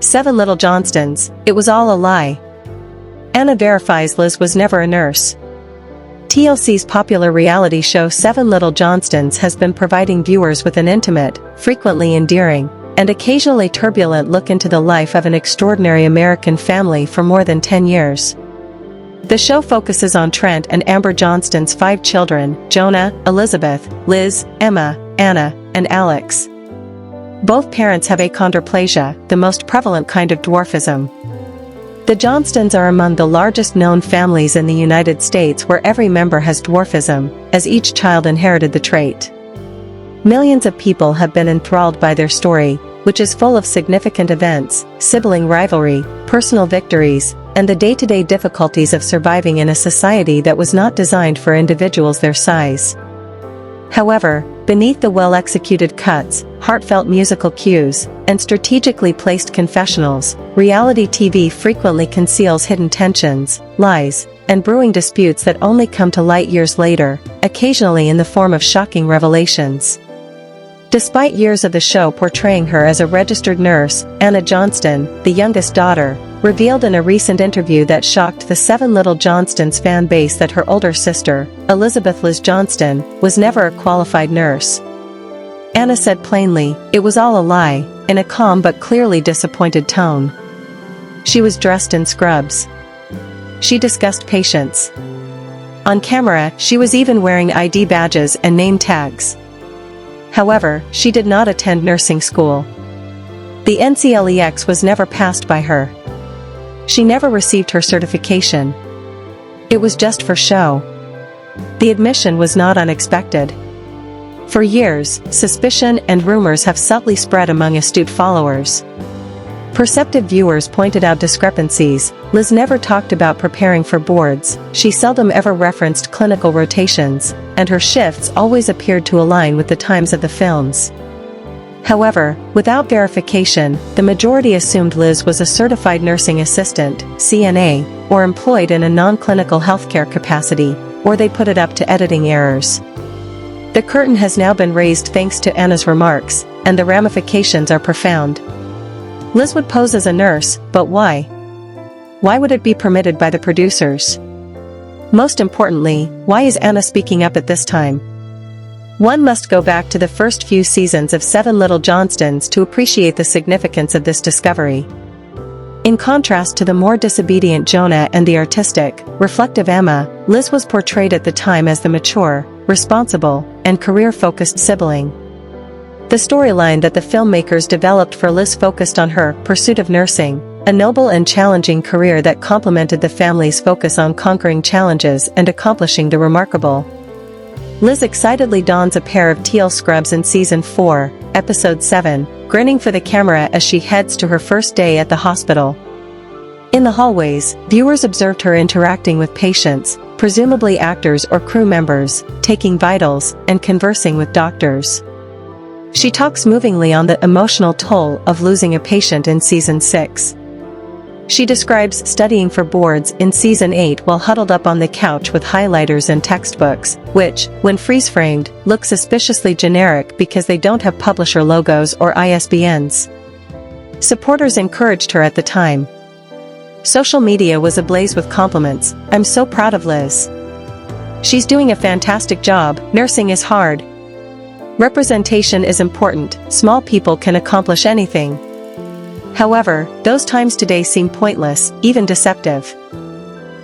7 Little Johnstons, it was all a lie. Anna verifies Liz was never a nurse. TLC's popular reality show 7 Little Johnstons has been providing viewers with an intimate, frequently endearing, and occasionally turbulent look into the life of an extraordinary American family for more than 10 years. The show focuses on Trent and Amber Johnston's 5 children: Jonah, Elizabeth, Liz, Emma, Anna, and Alex. Both parents have achondroplasia, the most prevalent kind of dwarfism. The Johnstons are among the largest known families in the United States where every member has dwarfism, as each child inherited the trait. Millions of people have been enthralled by their story, which is full of significant events, sibling rivalry, personal victories, and the day-to-day difficulties of surviving in a society that was not designed for individuals their size. However, beneath the well-executed cuts, heartfelt musical cues, and strategically placed confessionals, reality TV frequently conceals hidden tensions, lies, and brewing disputes that only come to light years later, occasionally in the form of shocking revelations. Despite years of the show portraying her as a registered nurse, Anna Johnston, the youngest daughter, revealed in a recent interview that shocked the 7 Little Johnstons fan base that her older sister, Elizabeth Liz Johnston, was never a qualified nurse. Anna said plainly, "It was all a lie," in a calm but clearly disappointed tone. She was dressed in scrubs. She discussed patients. On camera, she was even wearing ID badges and name tags. However, she did not attend nursing school. The NCLEX was never passed by her. She never received her certification. It was just for show. The admission was not unexpected. For years, suspicion and rumors have subtly spread among astute followers. Perceptive viewers pointed out discrepancies. Liz never talked about preparing for boards, she seldom ever referenced clinical rotations, and her shifts always appeared to align with the times of the films. However, without verification, the majority assumed Liz was a certified nursing assistant, CNA, or employed in a non-clinical healthcare capacity, or they put it up to editing errors. The curtain has now been raised thanks to Anna's remarks, and the ramifications are profound. Liz would pose as a nurse, but why? Why would it be permitted by the producers? Most importantly, why is Anna speaking up at this time? One must go back to the first few seasons of 7 Little Johnstons to appreciate the significance of this discovery. In contrast to the more disobedient Jonah and the artistic, reflective Emma, Liz was portrayed at the time as the mature, responsible, and career-focused sibling. The storyline that the filmmakers developed for Liz focused on her pursuit of nursing, a noble and challenging career that complemented the family's focus on conquering challenges and accomplishing the remarkable. Liz excitedly dons a pair of teal scrubs in Season 4, Episode 7, grinning for the camera as she heads to her first day at the hospital. In the hallways, viewers observed her interacting with patients, presumably actors or crew members, taking vitals, and conversing with doctors. She talks movingly on the emotional toll of losing a patient in Season 6. She describes studying for boards in Season 8 while huddled up on the couch with highlighters and textbooks, which, when freeze-framed, look suspiciously generic because they don't have publisher logos or ISBNs. Supporters encouraged her at the time. Social media was ablaze with compliments. "I'm so proud of Liz. She's doing a fantastic job, nursing is hard. Representation is important, small people can accomplish anything." However, those times today seem pointless, even deceptive.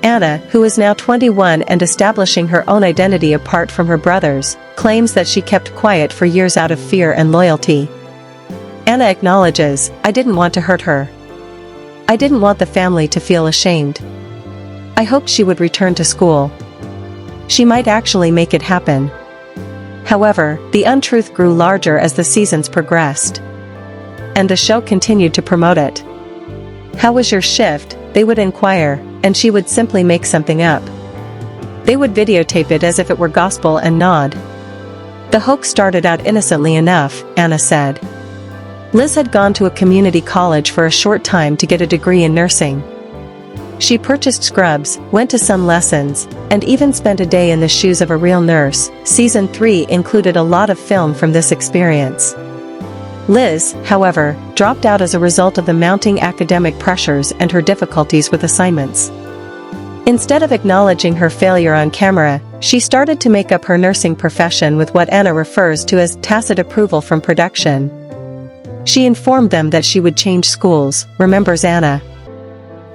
Anna, who is now 21 and establishing her own identity apart from her brothers, claims that she kept quiet for years out of fear and loyalty. Anna acknowledges, "I didn't want to hurt her. I didn't want the family to feel ashamed. I hoped she would return to school. She might actually make it happen." However, the untruth grew larger as the seasons progressed. And the show continued to promote it. "How was your shift?" they would inquire, and she would simply make something up. They would videotape it as if it were gospel and nod. The hoax started out innocently enough, Anna said. Liz had gone to a community college for a short time to get a degree in nursing. She purchased scrubs, went to some lessons, and even spent a day in the shoes of a real nurse. Season 3 included a lot of film from this experience. Liz, however, dropped out as a result of the mounting academic pressures and her difficulties with assignments. Instead of acknowledging her failure on camera, she started to make up her nursing profession with what Anna refers to as tacit approval from production. She informed them that she would change schools, remembers Anna.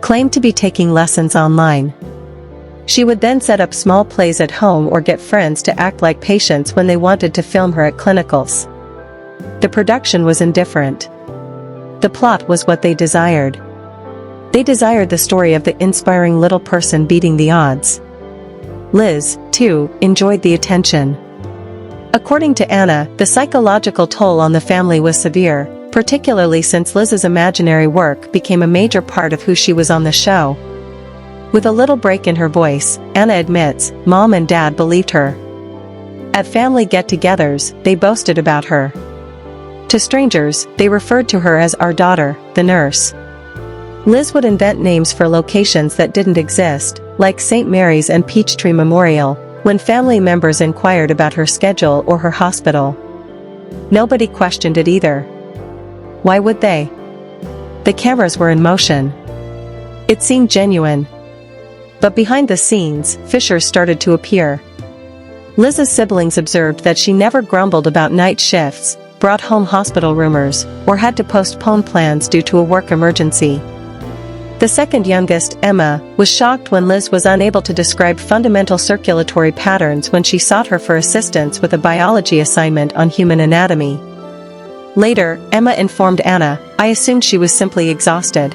Claimed to be taking lessons online. She would then set up small plays at home or get friends to act like patients when they wanted to film her at clinicals. The production was indifferent. The plot was what they desired. They desired the story of the inspiring little person beating the odds. Liz, too, enjoyed the attention. According to Anna, the psychological toll on the family was severe, particularly since Liz's imaginary work became a major part of who she was on the show. With a little break in her voice, Anna admits, Mom and Dad believed her. At family get-togethers, they boasted about her. To strangers, they referred to her as our daughter, the nurse. Liz would invent names for locations that didn't exist, like St. Mary's and Peachtree Memorial, when family members inquired about her schedule or her hospital. Nobody questioned it either. Why would they? The cameras were in motion. It seemed genuine. But behind the scenes, fissures started to appear. Liz's siblings observed that she never grumbled about night shifts, brought home hospital rumors, or had to postpone plans due to a work emergency. The second youngest, Emma, was shocked when Liz was unable to describe fundamental circulatory patterns when she sought her for assistance with a biology assignment on human anatomy. Later, Emma informed Anna, I assumed she was simply exhausted.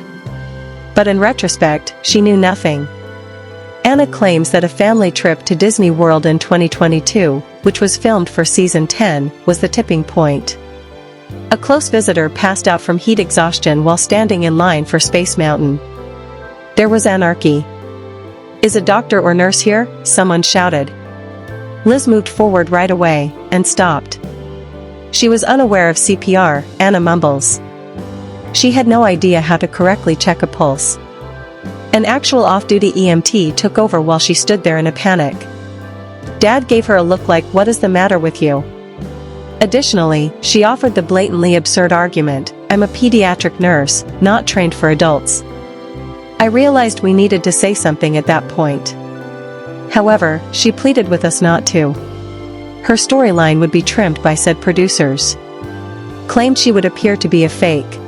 But in retrospect, she knew nothing. Anna claims that a family trip to Disney World in 2022, which was filmed for season 10, was the tipping point. A close visitor passed out from heat exhaustion while standing in line for Space Mountain. There was anarchy. Is a doctor or nurse here? Someone shouted. Liz moved forward right away, and stopped. She was unaware of CPR, Anna mumbles. She had no idea how to correctly check a pulse. An actual off-duty EMT took over while she stood there in a panic. Dad gave her a look like, what is the matter with you? Additionally, she offered the blatantly absurd argument, I'm a pediatric nurse, not trained for adults. I realized we needed to say something at that point. However, she pleaded with us not to. Her storyline would be trimmed by said producers. Claimed she would appear to be a fake.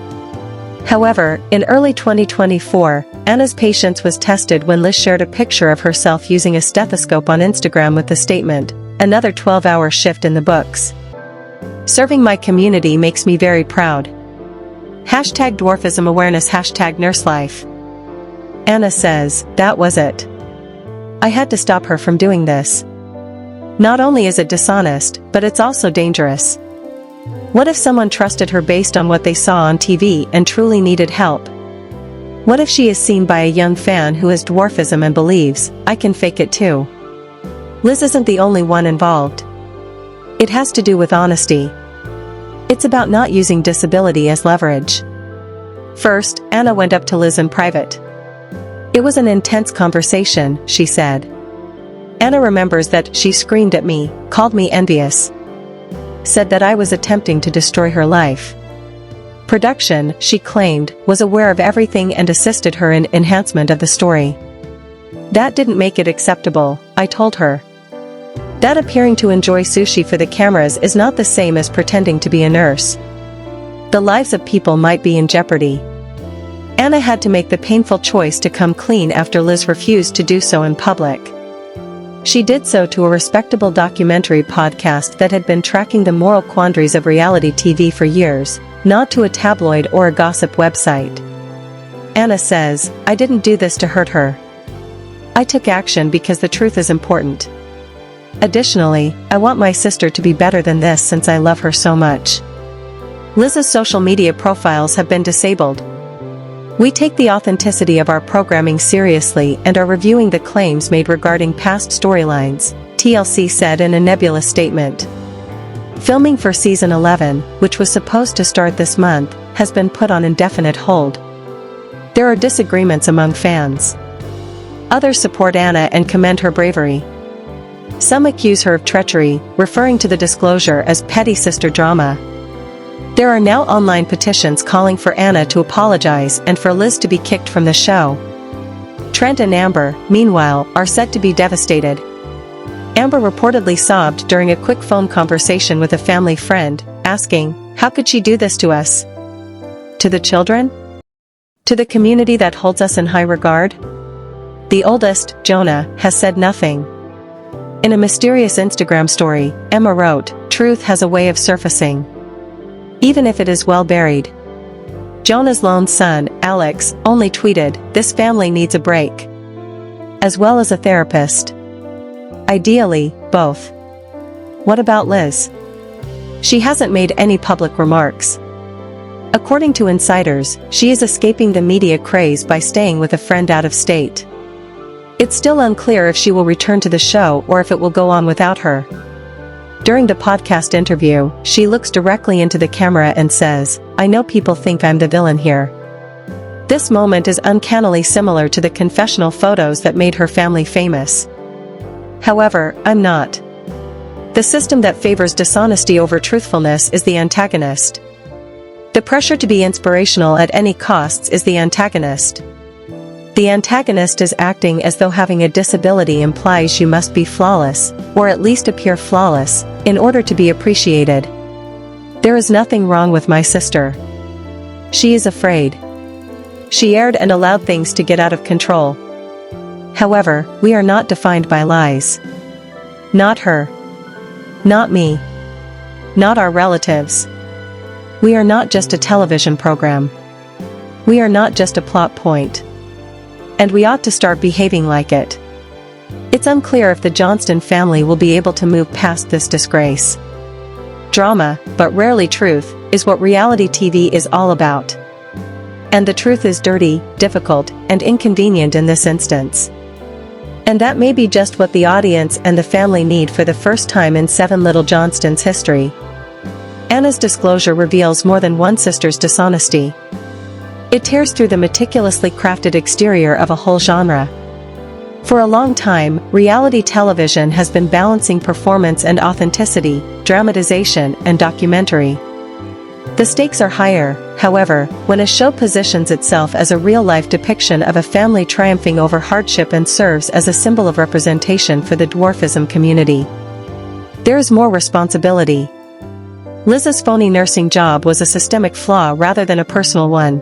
However, in early 2024, Anna's patience was tested when Liz shared a picture of herself using a stethoscope on Instagram with the statement, another 12-hour shift in the books. Serving my community makes me very proud. Hashtag dwarfism awareness, hashtag nurse life. Anna says, that was it. I had to stop her from doing this. Not only is it dishonest, but it's also dangerous. What if someone trusted her based on what they saw on TV and truly needed help? What if she is seen by a young fan who has dwarfism and believes, I can fake it too? Liz isn't the only one involved. It has to do with honesty. It's about not using disability as leverage. First, Anna went up to Liz in private. It was an intense conversation, she said. Anna remembers that she screamed at me, called me envious. Said that I was attempting to destroy her life. Production, she claimed, was aware of everything and assisted her in enhancement of the story. That didn't make it acceptable, I told her. That appearing to enjoy sushi for the cameras is not the same as pretending to be a nurse. The lives of people might be in jeopardy. Anna had to make the painful choice to come clean after Liz refused to do so in public. She did so to a respectable documentary podcast that had been tracking the moral quandaries of reality TV for years, not to a tabloid or a gossip website. Anna says, I didn't do this to hurt her. I took action because the truth is important. Additionally, I want my sister to be better than this since I love her so much. Liz's social media profiles have been disabled. We take the authenticity of our programming seriously and are reviewing the claims made regarding past storylines, TLC said in a nebulous statement. Filming for season 11, which was supposed to start this month, has been put on indefinite hold. There are disagreements among fans. Others support Anna and commend her bravery. Some accuse her of treachery, referring to the disclosure as petty sister drama. There are now online petitions calling for Anna to apologize and for Liz to be kicked from the show. Trent and Amber, meanwhile, are said to be devastated. Amber reportedly sobbed during a quick phone conversation with a family friend, asking, "How could she do this to us? To the children? To the community that holds us in high regard?" The oldest, Jonah, has said nothing. In a mysterious Instagram story, Emma wrote, "Truth has a way of surfacing, even if it is well buried." Jonah's lone son, Alex, only tweeted, "This family needs a break. As well as a therapist. Ideally, both." What about Liz? She hasn't made any public remarks. According to insiders, she is escaping the media craze by staying with a friend out of state. It's still unclear if she will return to the show or if it will go on without her. During the podcast interview, she looks directly into the camera and says, "I know people think I'm the villain here." This moment is uncannily similar to the confessional photos that made her family famous. However, I'm not. The system that favors dishonesty over truthfulness is the antagonist. The pressure to be inspirational at any costs is the antagonist. The antagonist is acting as though having a disability implies you must be flawless, or at least appear flawless, in order to be appreciated. There is nothing wrong with my sister. She is afraid. She erred and allowed things to get out of control. However, we are not defined by lies. Not her. Not me. Not our relatives. We are not just a television program. We are not just a plot point. And we ought to start behaving like it. It's unclear if the Johnston family will be able to move past this disgrace. Drama, but rarely truth, is what reality TV is all about. And the truth is dirty, difficult, and inconvenient in this instance. And that may be just what the audience and the family need for the first time in 7 Little Johnstons' history. Anna's disclosure reveals more than one sister's dishonesty. It tears through the meticulously crafted exterior of a whole genre. For a long time, reality television has been balancing performance and authenticity, dramatization and documentary. The stakes are higher, however, when a show positions itself as a real-life depiction of a family triumphing over hardship and serves as a symbol of representation for the dwarfism community. There is more responsibility. Liz's phony nursing job was a systemic flaw rather than a personal one.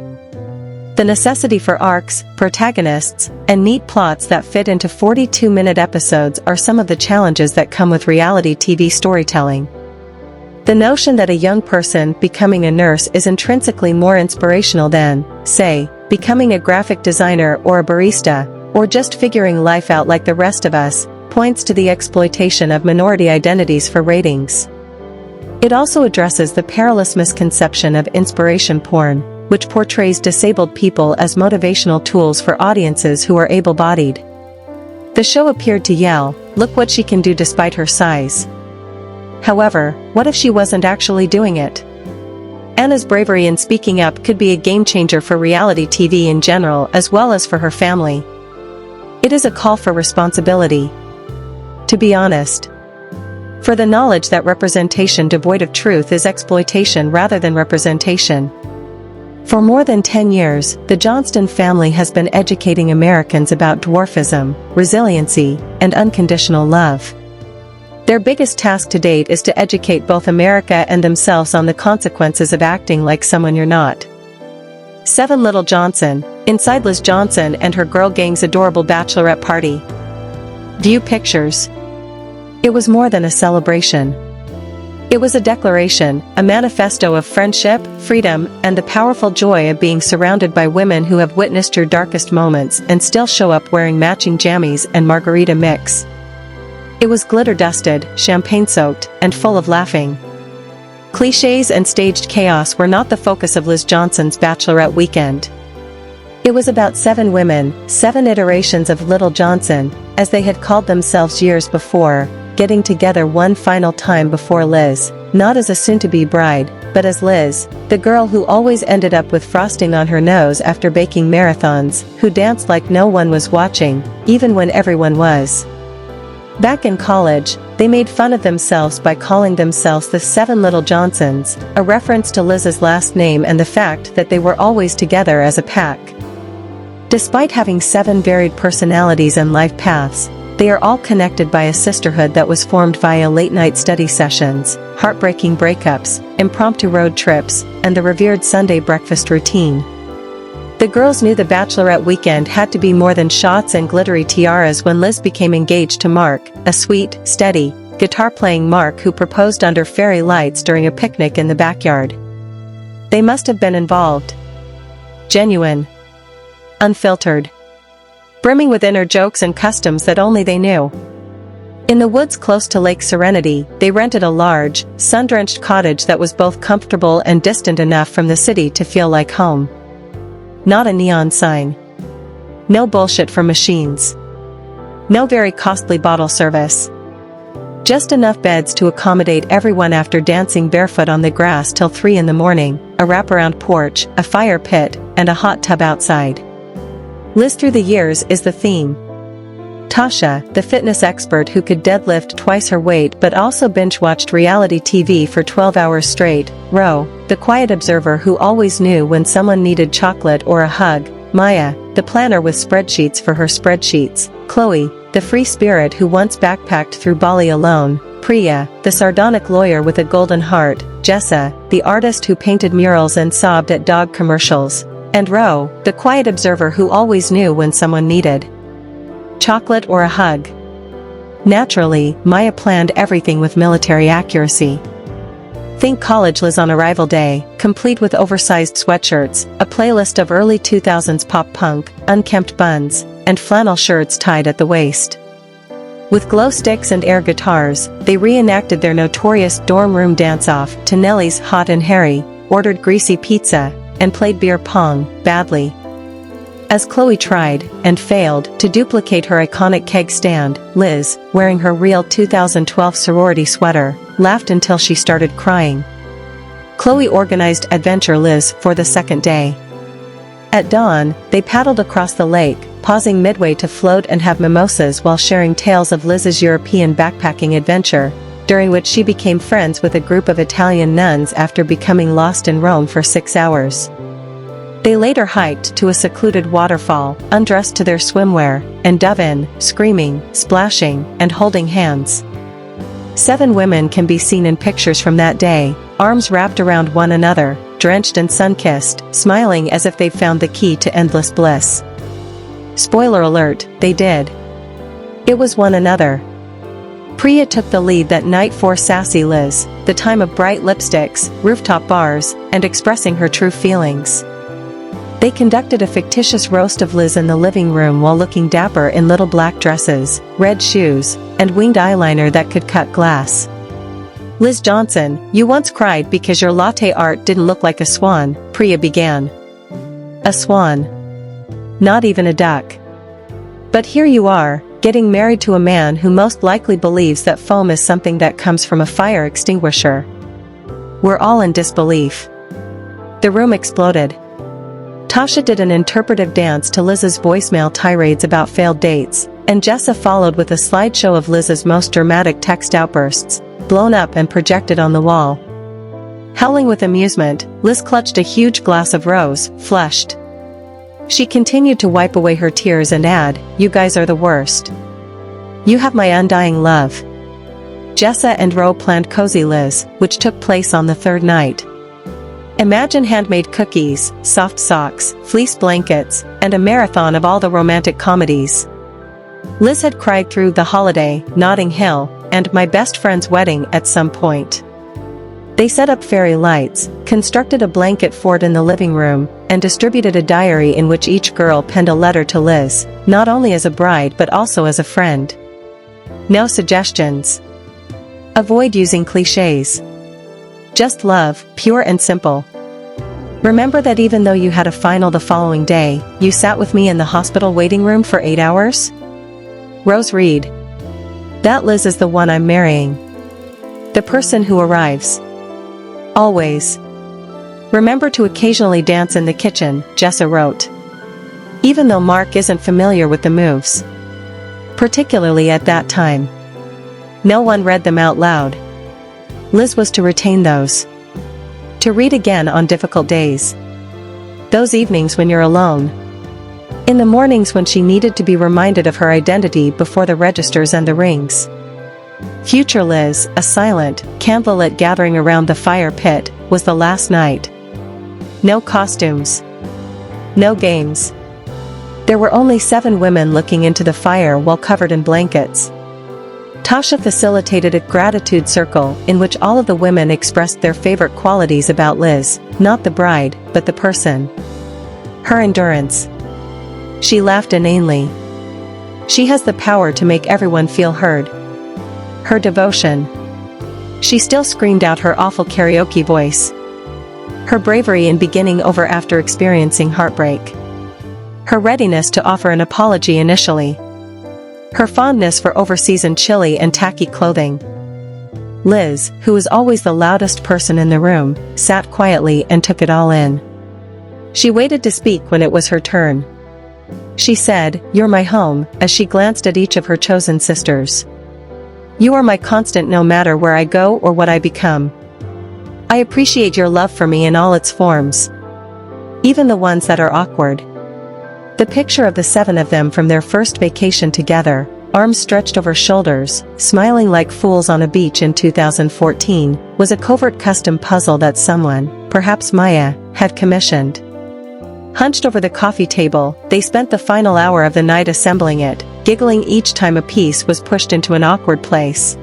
The necessity for arcs, protagonists, and neat plots that fit into 42-minute episodes are some of the challenges that come with reality TV storytelling. The notion that a young person becoming a nurse is intrinsically more inspirational than, say, becoming a graphic designer or a barista, or just figuring life out like the rest of us, points to the exploitation of minority identities for ratings. It also addresses the perilous misconception of inspiration porn, which portrays disabled people as motivational tools for audiences who are able-bodied. The show appeared to yell, "Look what she can do despite her size." However, what if she wasn't actually doing it? Anna's bravery in speaking up could be a game-changer for reality TV in general as well as for her family. It is a call for responsibility. To be honest. For the knowledge that representation devoid of truth is exploitation rather than representation. For more than 10 years, the Johnston family has been educating Americans about dwarfism, resiliency, and unconditional love. Their biggest task to date is to educate both America and themselves on the consequences of acting like someone you're not. 7 Little Johnson, inside Liz Johnson and her girl gang's adorable bachelorette party. View pictures. It was more than a celebration. It was a declaration, a manifesto of friendship, freedom, and the powerful joy of being surrounded by women who have witnessed your darkest moments and still show up wearing matching jammies and margarita mix. It was glitter-dusted, champagne-soaked, and full of laughing. Clichés and staged chaos were not the focus of Liz Johnson's bachelorette weekend. It was about 7 women, 7 iterations of Little Johnson, as they had called themselves years before, getting together one final time before Liz, not as a soon-to-be bride, but as Liz, the girl who always ended up with frosting on her nose after baking marathons, who danced like no one was watching, even when everyone was. Back in college, They made fun of themselves by calling themselves the 7 Little Johnsons, a reference to Liz's last name and the fact that they were always together as a pack. Despite having 7 varied personalities and life paths, they are all connected by a sisterhood that was formed via late-night study sessions, heartbreaking breakups, impromptu road trips, and the revered Sunday breakfast routine. The girls knew the bachelorette weekend had to be more than shots and glittery tiaras when Liz became engaged to Mark, a sweet, steady, guitar-playing Mark who proposed under fairy lights during a picnic in the backyard. They must have been involved. Genuine. Unfiltered. Brimming with inner jokes and customs that only they knew. In the woods close to Lake Serenity, they rented a large, sun-drenched cottage that was both comfortable and distant enough from the city to feel like home. Not a neon sign. No bullshit from machines. No very costly bottle service. Just enough beds to accommodate everyone after dancing barefoot on the grass till 3 in the morning, a wraparound porch, a fire pit, and a hot tub outside. Liz through the years is the theme. Tasha, the fitness expert who could deadlift twice her weight but also binge-watched reality TV for 12 hours straight. Ro, the quiet observer who always knew when someone needed chocolate or a hug. Maya, the planner with spreadsheets for her spreadsheets. Chloe, the free spirit who once backpacked through Bali alone. Priya, the sardonic lawyer with a golden heart. Jessa, the artist who painted murals and sobbed at dog commercials. And Ro, the quiet observer who always knew when someone needed chocolate or a hug. Naturally, Maya planned everything with military accuracy. Think college Liz on arrival day, complete with oversized sweatshirts, a playlist of early 2000s pop punk, unkempt buns, and flannel shirts tied at the waist. With glow sticks and air guitars, they reenacted their notorious dorm room dance-off to Nelly's Hot and Harry, ordered greasy pizza, and played beer pong, badly. As Chloe tried, and failed, to duplicate her iconic keg stand, Liz, wearing her real 2012 sorority sweater, laughed until she started crying. Chloe organized Adventure Liz for the second day. At dawn, they paddled across the lake, pausing midway to float and have mimosas while sharing tales of Liz's European backpacking adventure, during which she became friends with a group of Italian nuns after becoming lost in Rome for 6 hours. They later hiked to a secluded waterfall, undressed to their swimwear, and dove in, screaming, splashing, and holding hands. 7 women can be seen in pictures from that day, arms wrapped around one another, drenched and sun-kissed, smiling as if they'd found the key to endless bliss. Spoiler alert, they did. It was one another. Priya took the lead that night for Sassy Liz, the time of bright lipsticks, rooftop bars, and expressing her true feelings. They conducted a fictitious roast of Liz in the living room while looking dapper in little black dresses, red shoes, and winged eyeliner that could cut glass. Liz Johnson, you once cried because your latte art didn't look like a swan, Priya began. A swan. Not even a duck. But here you are, getting married to a man who most likely believes that foam is something that comes from a fire extinguisher. We're all in disbelief. The room exploded. Tasha did an interpretive dance to Liz's voicemail tirades about failed dates, and Jessa followed with a slideshow of Liz's most dramatic text outbursts, blown up and projected on the wall. Howling with amusement, Liz clutched a huge glass of rose, flushed. She continued to wipe away her tears and add, "You guys are the worst. You have my undying love." Jessa and Ro planned Cozy Liz, which took place on the 3rd night. Imagine handmade cookies, soft socks, fleece blankets, and a marathon of all the romantic comedies. Liz had cried through The Holiday, Notting Hill, and My Best Friend's Wedding at some point. They set up fairy lights, constructed a blanket fort in the living room, and distributed a diary in which each girl penned a letter to Liz, not only as a bride but also as a friend. No suggestions. Avoid using cliches. Just love, pure and simple. Remember that even though you had a final the following day, you sat with me in the hospital waiting room for 8 hours? Rose Reed. That Liz is the one I'm marrying. The person who arrives. Always. Remember to occasionally dance in the kitchen, Jessa wrote. Even though Mark isn't familiar with the moves. Particularly at that time. No one read them out loud. Liz was to retain those. To read again on difficult days. Those evenings when you're alone. In the mornings when she needed to be reminded of her identity before the registers and the rings. Future Liz, a silent, candlelit gathering around the fire pit, was the last night. No costumes. No games. There were only 7 women looking into the fire while covered in blankets. Tasha facilitated a gratitude circle in which all of the women expressed their favorite qualities about Liz, not the bride, but the person. Her endurance. She laughed inanely. She has the power to make everyone feel heard. Her devotion. She still screamed out her awful karaoke voice. Her bravery in beginning over after experiencing heartbreak. Her readiness to offer an apology initially. Her fondness for overseasoned chilly and tacky clothing. Liz, who was always the loudest person in the room, sat quietly and took it all in. She waited to speak when it was her turn. She said, "You're my home," as she glanced at each of her chosen sisters. "You are my constant no matter where I go or what I become. I appreciate your love for me in all its forms. Even the ones that are awkward." The picture of the 7 of them from their first vacation together, arms stretched over shoulders, smiling like fools on a beach in 2014, was a covert custom puzzle that someone, perhaps Maya, had commissioned. Hunched over the coffee table, they spent the final hour of the night assembling it, giggling each time a piece was pushed into an awkward place.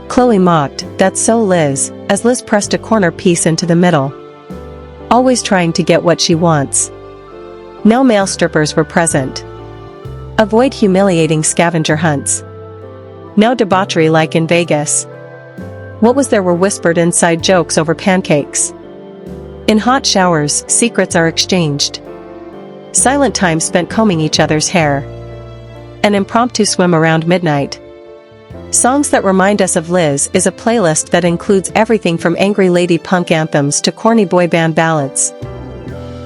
Chloe mocked, "That's so Liz," as Liz pressed a corner piece into the middle. Always trying to get what she wants. No male strippers were present. Avoid humiliating scavenger hunts. No debauchery like in Vegas. What was there were whispered inside jokes over pancakes. In hot showers, secrets are exchanged. Silent time spent combing each other's hair. An impromptu swim around midnight. Songs That Remind Us of Liz is a playlist that includes everything from angry lady punk anthems to corny boy band ballads.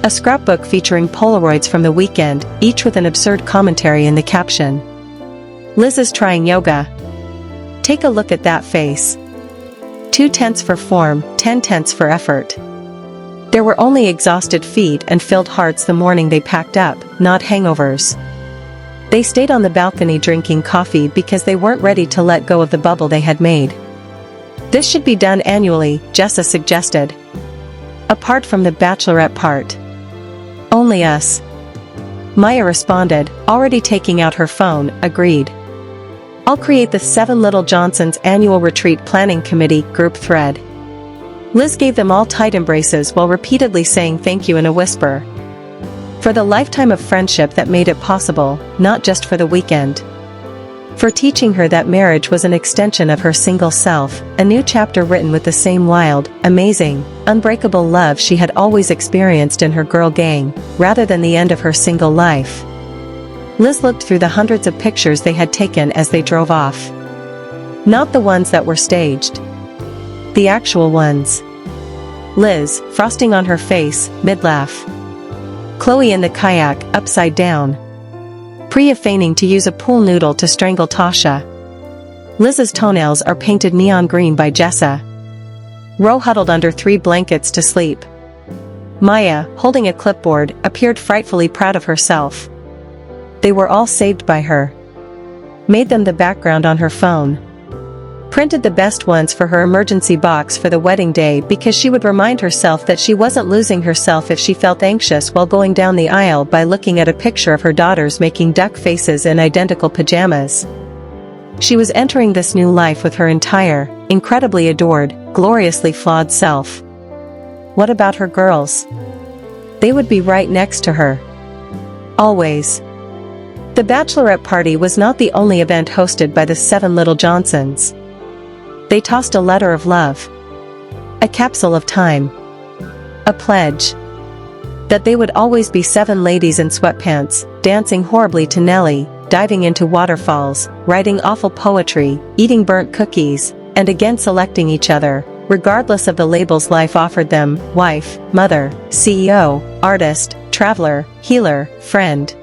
A scrapbook featuring Polaroids from the weekend, each with an absurd commentary in the caption. "Liz is trying yoga. Take a look at that face. 2 tenths for form, 10 tenths for effort." There were only exhausted feet and filled hearts the morning they packed up, not hangovers. They stayed on the balcony drinking coffee because they weren't ready to let go of the bubble they had made. "This should be done annually," Jessa suggested. "Apart from the bachelorette part. Only us." Maya responded, already taking out her phone, agreed. "I'll create the 7 Little Johnsons annual retreat planning committee group thread." Liz gave them all tight embraces while repeatedly saying thank you in a whisper. For the lifetime of friendship that made it possible, not just for the weekend. For teaching her that marriage was an extension of her single self, a new chapter written with the same wild, amazing, unbreakable love she had always experienced in her girl gang, rather than the end of her single life. Liz looked through the hundreds of pictures they had taken as they drove off. Not the ones that were staged. The actual ones. Liz, frosting on her face, mid-laugh. Chloe in the kayak, upside down. Priya feigning to use a pool noodle to strangle Tasha. Liz's toenails are painted neon green by Jessa. Ro huddled under 3 blankets to sleep. Maya, holding a clipboard, appeared frightfully proud of herself. They were all saved by her. Made them the background on her phone. Printed the best ones for her emergency box for the wedding day because she would remind herself that she wasn't losing herself if she felt anxious while going down the aisle by looking at a picture of her daughters making duck faces in identical pajamas. She was entering this new life with her entire, incredibly adored, gloriously flawed self. What about her girls? They would be right next to her. Always. The bachelorette party was not the only event hosted by the 7 Little Johnsons. They tossed a letter of love. A capsule of time. A pledge. That they would always be 7 ladies in sweatpants, dancing horribly to Nelly, diving into waterfalls, writing awful poetry, eating burnt cookies, and again selecting each other, regardless of the labels life offered them: wife, mother, CEO, artist, traveler, healer, friend.